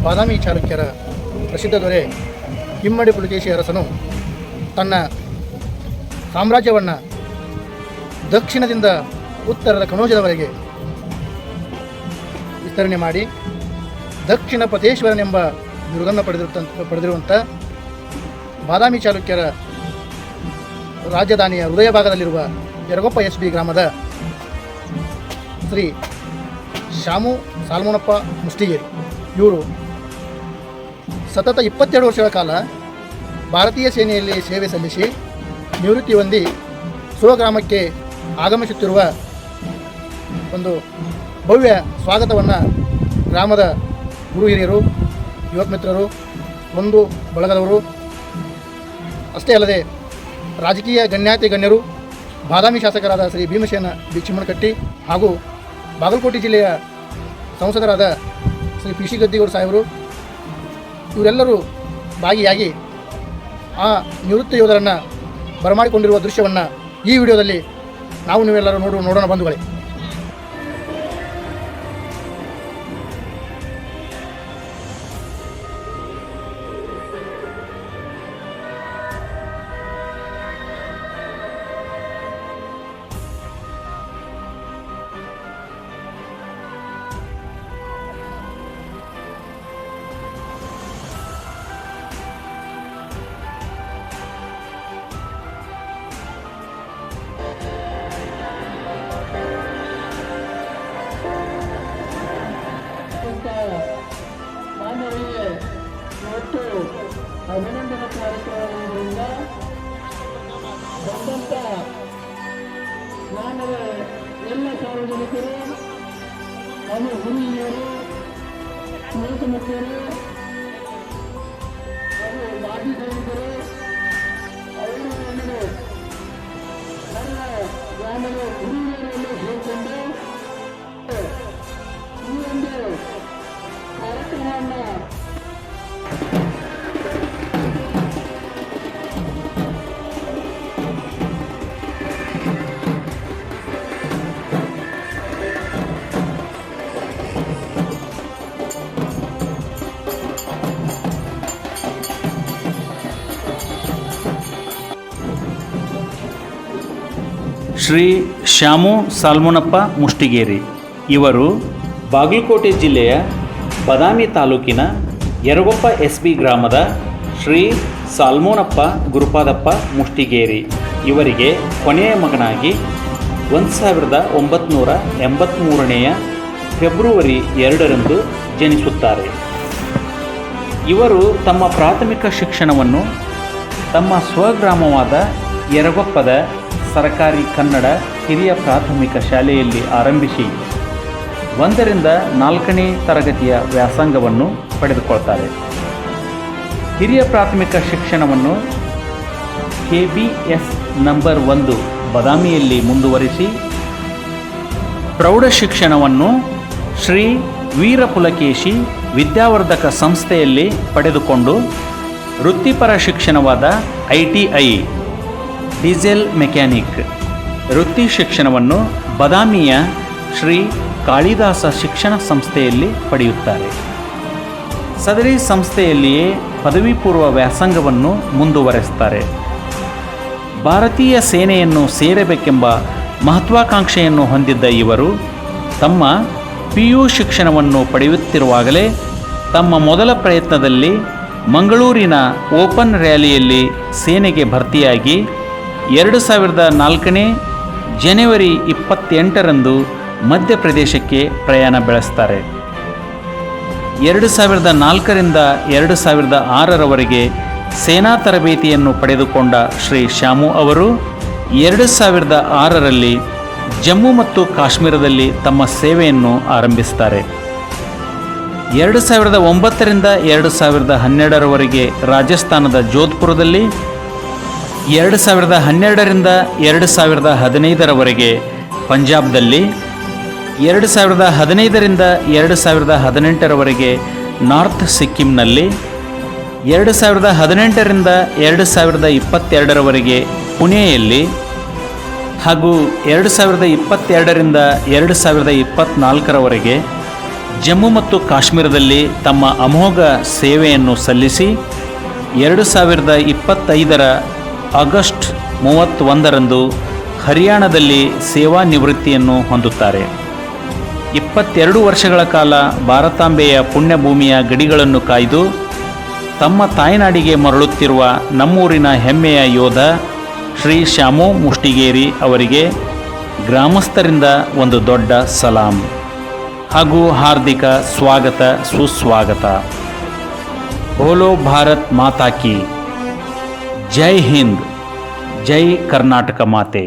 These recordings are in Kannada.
ಬಾದಾಮಿ ಚಾಲುಕ್ಯರ ಪ್ರಸಿದ್ಧ ದೊರೆ ಇಮ್ಮಡಿ ಪುಲಕೇಶಿ ಅರಸನು ತನ್ನ ಸಾಮ್ರಾಜ್ಯವನ್ನು ದಕ್ಷಿಣದಿಂದ ಉತ್ತರದ ಕನೋಜದವರೆಗೆ ವಿಸ್ತರಣೆ ಮಾಡಿ ದಕ್ಷಿಣ ಪತೇಶ್ವರನೆಂಬ ಬಿರುದನ್ನು ಪಡೆದಿರುವಂಥ ಬಾದಾಮಿ ಚಾಲುಕ್ಯರ ರಾಜಧಾನಿಯ ಹೃದಯ ಭಾಗದಲ್ಲಿರುವ ಯರಗೊಪ್ಪ ಎಸ್ ಬಿ ಗ್ರಾಮದ ಶ್ರೀ ಶಾಮು ಸಾಲ್ಮೋನಪ್ಪ ಮುಷ್ಟಿಗೇರಿ ಇವರು ಸತತ 22 ವರ್ಷಗಳ ಕಾಲ ಭಾರತೀಯ ಸೇನೆಯಲ್ಲಿ ಸೇವೆ ಸಲ್ಲಿಸಿ ನಿವೃತ್ತಿ ಹೊಂದಿ ಸ್ವಗ್ರಾಮಕ್ಕೆ ಆಗಮಿಸುತ್ತಿರುವ ಒಂದು ಭವ್ಯ ಸ್ವಾಗತವನ್ನು ಗ್ರಾಮದ ಗುರು ಹಿರಿಯರು, ಯುವಕ ಮಿತ್ರರು, ಒಂದು ಬಳಗದವರು ಅಷ್ಟೇ ಅಲ್ಲದೆ ರಾಜಕೀಯ ಗಣ್ಯರು, ಬಾದಾಮಿ ಶಾಸಕರಾದ ಶ್ರೀ ಭೀಮಸೇನ ಬಿಚ್ಚಿಮನಕಟ್ಟಿ ಹಾಗೂ ಬಾಗಲಕೋಟೆ ಜಿಲ್ಲೆಯ ಸಂಸದರಾದ ಶ್ರೀ ಪಿ ಸಿ ಗದ್ದಿಗೌಡ ಸಾಹೇಬರು ಇವರೆಲ್ಲರೂ ಭಾಗಿಯಾಗಿ ಆ ನಿವೃತ್ತ ಯೋಧರನ್ನು ಬರಮಾಡಿಕೊಂಡಿರುವ ದೃಶ್ಯವನ್ನು ಈ ವಿಡಿಯೋದಲ್ಲಿ ನೀವೆಲ್ಲರೂ ನೋಡೋಣ ಬಂಧುಗಳೇ. ಮಾನವರಿಗೆ ಮತ್ತು ಅಭಿನಂದನಾ ಕಾರ್ಯಕ್ರಮದಿಂದ ಬಂದಂತ ಮಾನವ ಎಲ್ಲ ಸಾರ್ವಜನಿಕರು ಹಾಗೂ ಗುರುಹಿರಿಯರು, ಸ್ನೇಹಿತರು ಹಾಗೂ ಮಾಜಿ ಸೈನಿಕರು ಅವರು ನಮಗೆ ನನ್ನ ಗ್ರಾಮದ ಗುರುಹಿರಿಯರನ್ನು ಸೇರಿಕೊಂಡು ಈ ಒಂದು ಕಾರ್ಯಕ್ರಮವನ್ನು ಶ್ರೀ ಶಾಮು ಸಾಲ್ಮೋನಪ್ಪ ಮುಷ್ಟಿಗೇರಿ ಇವರು ಬಾಗಲಕೋಟೆ ಜಿಲ್ಲೆಯ ಬಾದಾಮಿ ತಾಲೂಕಿನ ಯರಗೊಪ್ಪ ಎಸ್ ಬಿ ಗ್ರಾಮದ ಶ್ರೀ ಸಾಲ್ಮೋನಪ್ಪ ಗುರುಪಾದಪ್ಪ ಮುಷ್ಟಿಗೇರಿ ಇವರಿಗೆ ಕೊನೆಯ ಮಗನಾಗಿ 1983 ಫೆಬ್ರವರಿ 2ರಂದು ಜನಿಸುತ್ತಾರೆ. ಇವರು ತಮ್ಮ ಪ್ರಾಥಮಿಕ ಶಿಕ್ಷಣವನ್ನು ತಮ್ಮ ಸ್ವಗ್ರಾಮವಾದ ಯರಗೊಪ್ಪದ ಸರ್ಕಾರಿ ಕನ್ನಡ ಹಿರಿಯ ಪ್ರಾಥಮಿಕ ಶಾಲೆಯಲ್ಲಿ ಆರಂಭಿಸಿ 1ರಿಂದ 4ನೇ ತರಗತಿಯ ವ್ಯಾಸಂಗವನ್ನು ಪಡೆದುಕೊಳ್ತಾರೆ. ಹಿರಿಯ ಪ್ರಾಥಮಿಕ ಶಿಕ್ಷಣವನ್ನು KBS ನಂಬರ್ 1 ಬಾದಾಮಿಯಲ್ಲಿ ಮುಂದುವರಿಸಿ ಪ್ರೌಢ ಶಿಕ್ಷಣವನ್ನು ಶ್ರೀ ವೀರಪುಲಕೇಶಿ ವಿದ್ಯಾವರ್ಧಕ ಸಂಸ್ಥೆಯಲ್ಲಿ ಪಡೆದುಕೊಂಡು ವೃತ್ತಿಪರ ಶಿಕ್ಷಣವಾದ ITI ಡೀಸೆಲ್ ಮೆಕ್ಯಾನಿಕ್ ವೃತ್ತಿ ಶಿಕ್ಷಣವನ್ನು ಬಾದಾಮಿಯ ಶ್ರೀ ಕಾಳಿದಾಸ ಶಿಕ್ಷಣ ಸಂಸ್ಥೆಯಲ್ಲಿ ಪಡೆಯುತ್ತಾರೆ. ಸದರಿ ಸಂಸ್ಥೆಯಲ್ಲಿಯೇ ಪದವಿ ಪೂರ್ವ ವ್ಯಾಸಂಗವನ್ನು ಮುಂದುವರೆಸುತ್ತಾರೆ. ಭಾರತೀಯ ಸೇನೆಯನ್ನು ಸೇರಬೇಕೆಂಬ ಮಹತ್ವಾಕಾಂಕ್ಷೆಯನ್ನು ಹೊಂದಿದ್ದ ಇವರು ತಮ್ಮ PU ಶಿಕ್ಷಣವನ್ನು ಪಡೆಯುತ್ತಿರುವಾಗಲೇ ತಮ್ಮ ಮೊದಲ ಪ್ರಯತ್ನದಲ್ಲಿ ಮಂಗಳೂರಿನ ಓಪನ್ ರ್ಯಾಲಿಯಲ್ಲಿ ಸೇನೆಗೆ ಭರ್ತಿಯಾಗಿ 2004 ಜನವರಿ 28ರಂದು ಮಧ್ಯಪ್ರದೇಶಕ್ಕೆ ಪ್ರಯಾಣ ಬೆಳೆಸ್ತಾರೆ. 2004ರಿಂದ 2006ರವರೆಗೆ ಸೇನಾ ತರಬೇತಿಯನ್ನು ಪಡೆದುಕೊಂಡ ಶ್ರೀ ಶಾಮು ಅವರು 2006ರಲ್ಲಿ ಜಮ್ಮು ಮತ್ತು ಕಾಶ್ಮೀರದಲ್ಲಿ ತಮ್ಮ ಸೇವೆಯನ್ನು ಆರಂಭಿಸುತ್ತಾರೆ. 2009ರಿಂದ 2012ರವರೆಗೆ ರಾಜಸ್ಥಾನದ ಜೋಧ್ಪುರದಲ್ಲಿ, 2012ರಿಂದ 2015ರವರೆಗೆ ಪಂಜಾಬ್ದಲ್ಲಿ, 2015ರಿಂದ 2018ರವರೆಗೆ ನಾರ್ತ್ ಸಿಕ್ಕಿಂನಲ್ಲಿ, 2018ರಿಂದ 2022ರವರೆಗೆ ಪುಣೆಯಲ್ಲಿ ಹಾಗೂ 2022ರಿಂದ 2024ರವರೆಗೆ ಜಮ್ಮು ಮತ್ತು ಕಾಶ್ಮೀರದಲ್ಲಿ ತಮ್ಮ ಅಮೋಘ ಸೇವೆಯನ್ನು ಸಲ್ಲಿಸಿ 2025 ಆಗಸ್ಟ್ 31ರಂದು ಹರಿಯಾಣದಲ್ಲಿ ಸೇವಾ ನಿವೃತ್ತಿಯನ್ನು ಹೊಂದುತ್ತಾರೆ. 22 ವರ್ಷಗಳ ಕಾಲ ಭಾರತಾಂಬೆಯ ಪುಣ್ಯಭೂಮಿಯ ಗಡಿಗಳನ್ನು ಕಾಯ್ದು ತಮ್ಮ ತಾಯ್ನಾಡಿಗೆ ಮರಳುತ್ತಿರುವ ನಮ್ಮೂರಿನ ಹೆಮ್ಮೆಯ ಯೋಧ ಶ್ರೀ ಶಾಮು ಮುಷ್ಟಿಗೇರಿ ಅವರಿಗೆ ಗ್ರಾಮಸ್ಥರಿಂದ ಒಂದು ದೊಡ್ಡ ಸಲಾಂ ಹಾಗೂ ಹಾರ್ದಿಕ ಸ್ವಾಗತ ಸುಸ್ವಾಗತ. ಬೋಲೋ ಭಾರತ್ ಮಾತಾ ಕಿ ಜೈ ಹಿಂದ್, ಜೈ ಕರ್ನಾಟಕ ಮಾತೆ.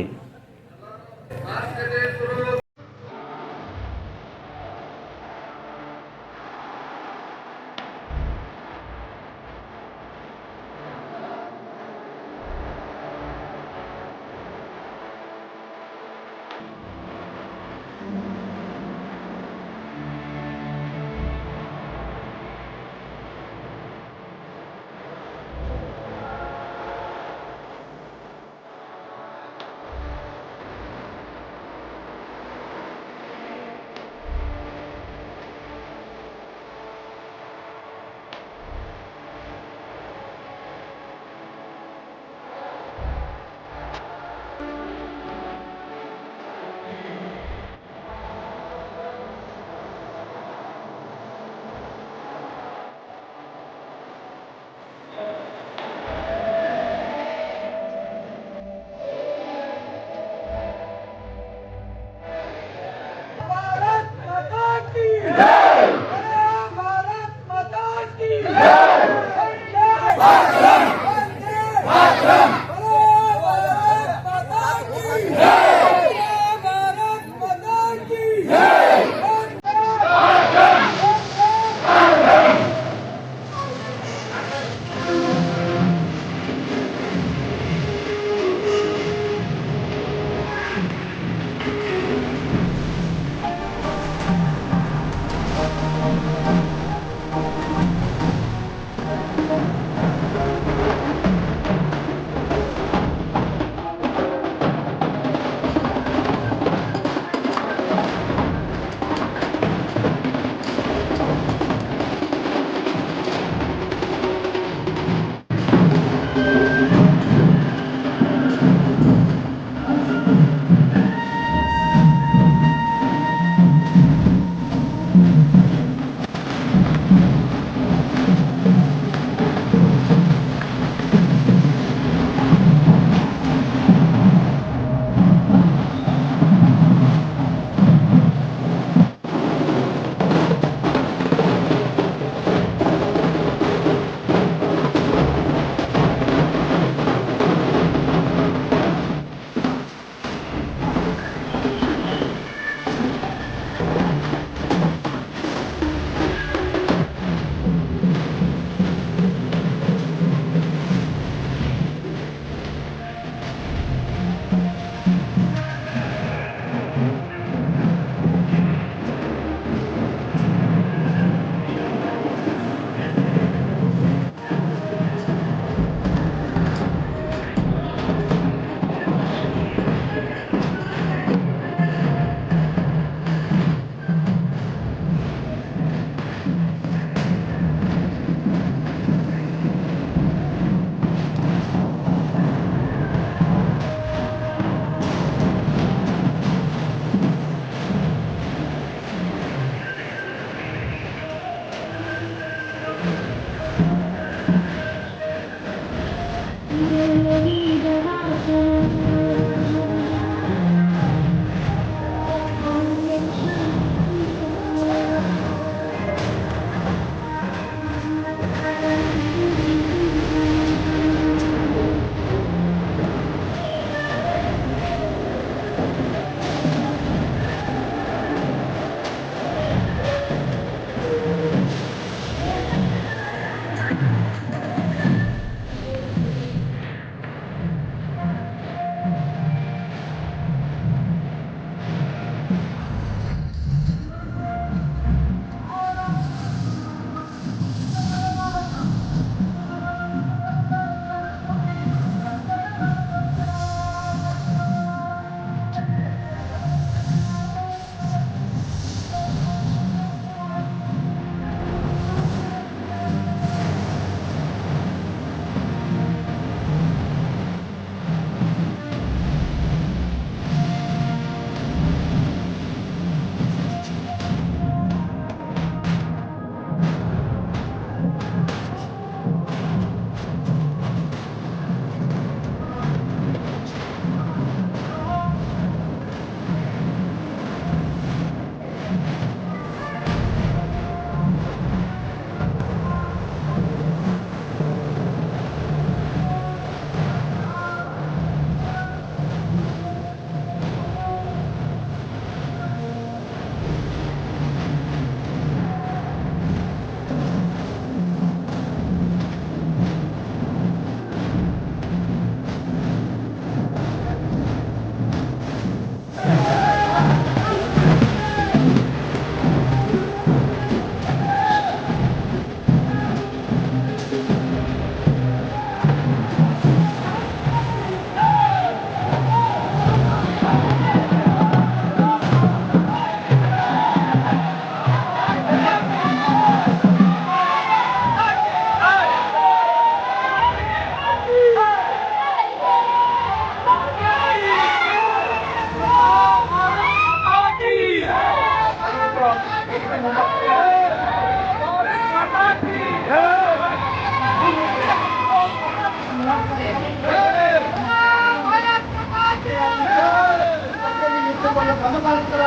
ಬಂದ ಶ್ರಮದಾನಿಕರ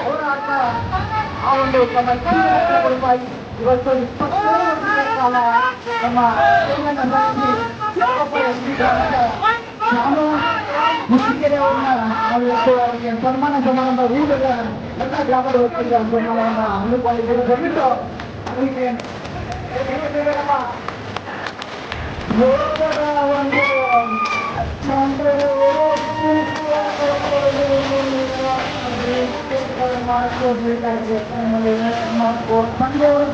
ಹೋರಾಟ ಆ ಒಂದು ತಮ್ಮ ಜೀವನವಾಗಿ ಇವತ್ತು 23 ವರ್ಷಗಳ ಕಾಲ ನಮ್ಮ ಸೇವೆಯನ್ನು ಸಲ್ಲಿಸಿ ಯರಗೊಪ್ಪ ಎಸ್ ಬಿ ಗ್ರಾಮದ ಶಾಮು ಮುಸ್ತಿಗೆರೆ ಅವರನ್ನ ನಾವು ಇವತ್ತು ಅವರಿಗೆ ಸನ್ಮಾನ ಸಮಾರಂಭ ರೂಢದ ಎಲ್ಲ ಗ್ರಾಮದ ವತಿಯಿಂದ ಸನ್ಮಾನವನ್ನು ಹಮ್ಮಿಕೊಂಡಿದ್ದೇವೆ. ದಯವಿಟ್ಟು ಅವರಿಗೆ ನಮ್ಮ ಯೋಗದ ಒಂದು ಮಾಡಿಕೊಡ್ಬೇಕಾಗಿದೆ. ಸಂಜೆಯವರು